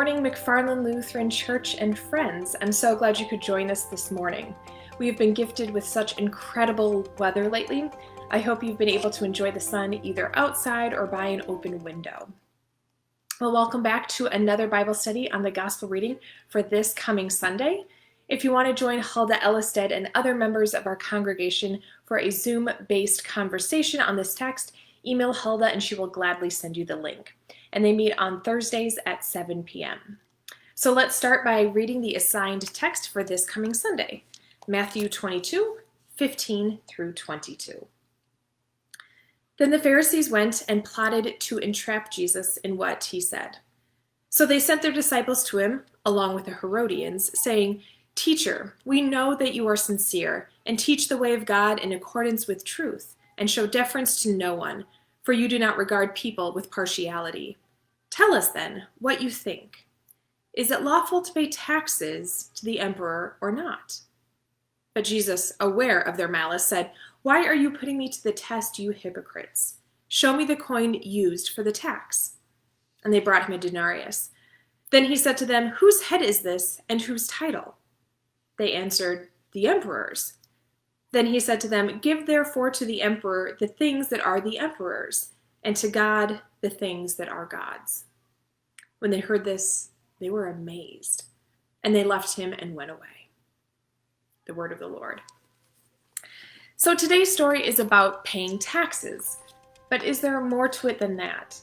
morning, McFarland Lutheran Church and friends. I'm so glad you could join us this morning. We have been gifted with such incredible weather lately. I hope you've been able to enjoy the sun either outside or by an open window. Well, welcome back to another Bible study on the Gospel reading for this coming Sunday. If you want to join Hulda Ellisted and other members of our congregation for a Zoom-based conversation on this text, email Hulda and she will gladly send you the link. And they meet on Thursdays at 7 p.m. So let's start by reading the assigned text for this coming Sunday, Matthew 22, 15 through 22. Then the Pharisees went and plotted to entrap Jesus in what he said. So they sent their disciples to him, along with the Herodians, saying, "Teacher, we know that you are sincere, and teach the way of God in accordance with truth, and show deference to no one, for you do not regard people with partiality. Tell us then what you think. Is it lawful to pay taxes to the emperor or not?" But Jesus, aware of their malice, said, "Why are you putting me to the test, you hypocrites? Show me the coin used for the tax." And they brought him a denarius. Then he said to them, "Whose head is this, and whose title?" They answered, "The emperor's." Then he said to them, "Give therefore to the emperor the things that are the emperor's, and to God the things that are God's." When they heard this, they were amazed, and they left him and went away. The word of the Lord. So today's story is about paying taxes, but is there more to it than that?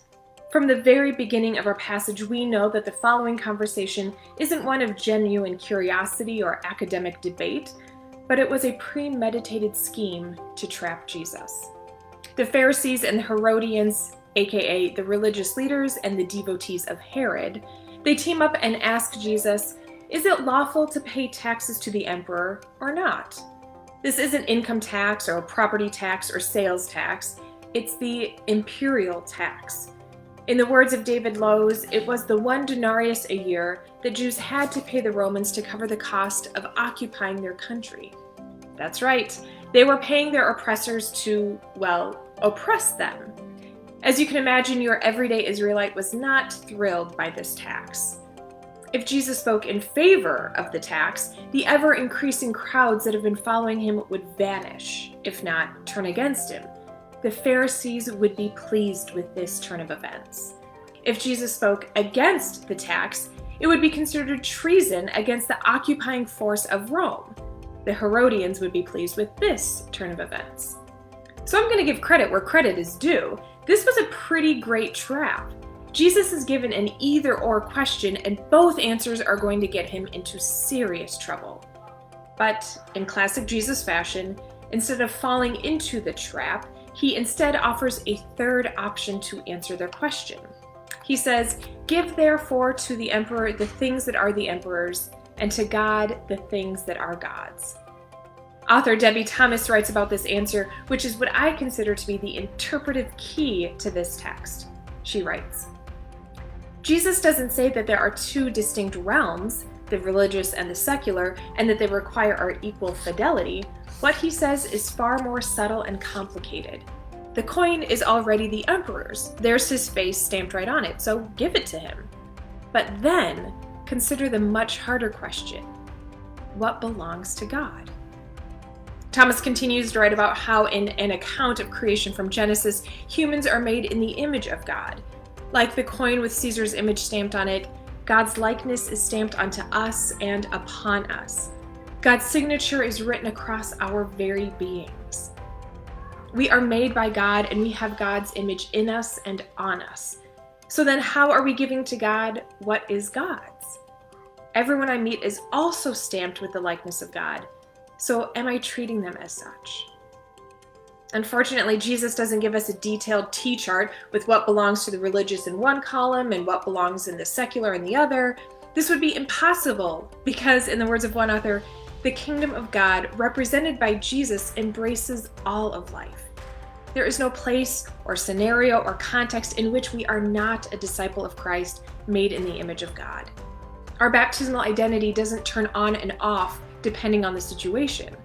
From the very beginning of our passage, we know that the following conversation isn't one of genuine curiosity or academic debate, but it was a premeditated scheme to trap Jesus. The Pharisees and the Herodians, aka the religious leaders and the devotees of Herod, they team up and ask Jesus, "Is it lawful to pay taxes to the emperor or not?" This isn't income tax or property tax or sales tax. It's the imperial tax. In the words of David Lowes, it was the 1 denarius a year that Jews had to pay the Romans to cover the cost of occupying their country. That's right. They were paying their oppressors to, well, oppress them. As you can imagine, your everyday Israelite was not thrilled by this tax. If Jesus spoke in favor of the tax, the ever-increasing crowds that have been following him would vanish, if not turn against him. The Pharisees would be pleased with this turn of events. If Jesus spoke against the tax, it would be considered treason against the occupying force of Rome. The Herodians would be pleased with this turn of events. So I'm going to give credit where credit is due. This was a pretty great trap. Jesus is given an either-or question, and both answers are going to get him into serious trouble. But in classic Jesus fashion, instead of falling into the trap, he instead offers a third option to answer their question. He says, "Give therefore to the emperor the things that are the emperor's, and to God the things that are God's." Author Debbie Thomas writes about this answer, which is what I consider to be the interpretive key to this text. She writes, Jesus doesn't say that there are two distinct realms, the religious and the secular, and that they require our equal fidelity. What he says is far more subtle and complicated. The coin is already the emperor's. There's his face stamped right on it, so give it to him. But then, consider the much harder question. What belongs to God? Thomas continues to write about how in an account of creation from Genesis, humans are made in the image of God. Like the coin with Caesar's image stamped on it, God's likeness is stamped onto us and upon us. God's signature is written across our very beings. We are made by God and we have God's image in us and on us. So then how are we giving to God what is God's? Everyone I meet is also stamped with the likeness of God. So am I treating them as such? Unfortunately, Jesus doesn't give us a detailed T-chart with what belongs to the religious in one column and what belongs in the secular in the other. This would be impossible because, in the words of one author, the kingdom of God, represented by Jesus, embraces all of life. There is no place or scenario or context in which we are not a disciple of Christ made in the image of God. Our baptismal identity doesn't turn on and off depending on the situation.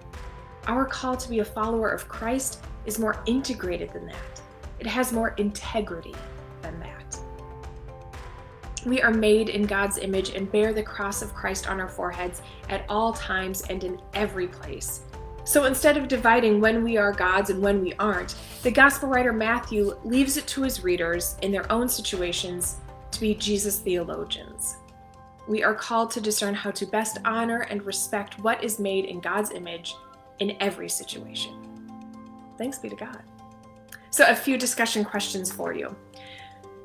Our call to be a follower of Christ is more integrated than that. It has more integrity than that. We are made in God's image and bear the cross of Christ on our foreheads at all times and in every place. So instead of dividing when we are God's and when we aren't, the gospel writer Matthew leaves it to his readers in their own situations to be Jesus theologians. We are called to discern how to best honor and respect what is made in God's image in every situation. Thanks be to God. So a few discussion questions for you.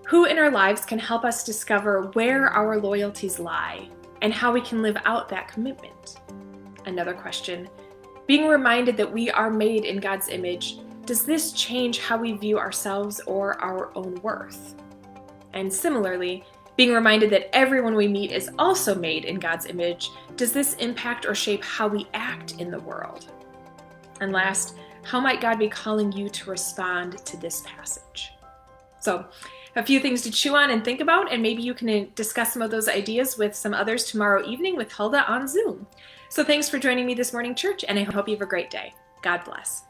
Who in our lives can help us discover where our loyalties lie and how we can live out that commitment? Another question, being reminded that we are made in God's image, does this change how we view ourselves or our own worth? And similarly, being reminded that everyone we meet is also made in God's image, does this impact or shape how we act in the world? And last, how might God be calling you to respond to this passage? So, a few things to chew on and think about, and maybe you can discuss some of those ideas with some others tomorrow evening with Hulda on Zoom. So thanks for joining me this morning, church, and I hope you have a great day. God bless.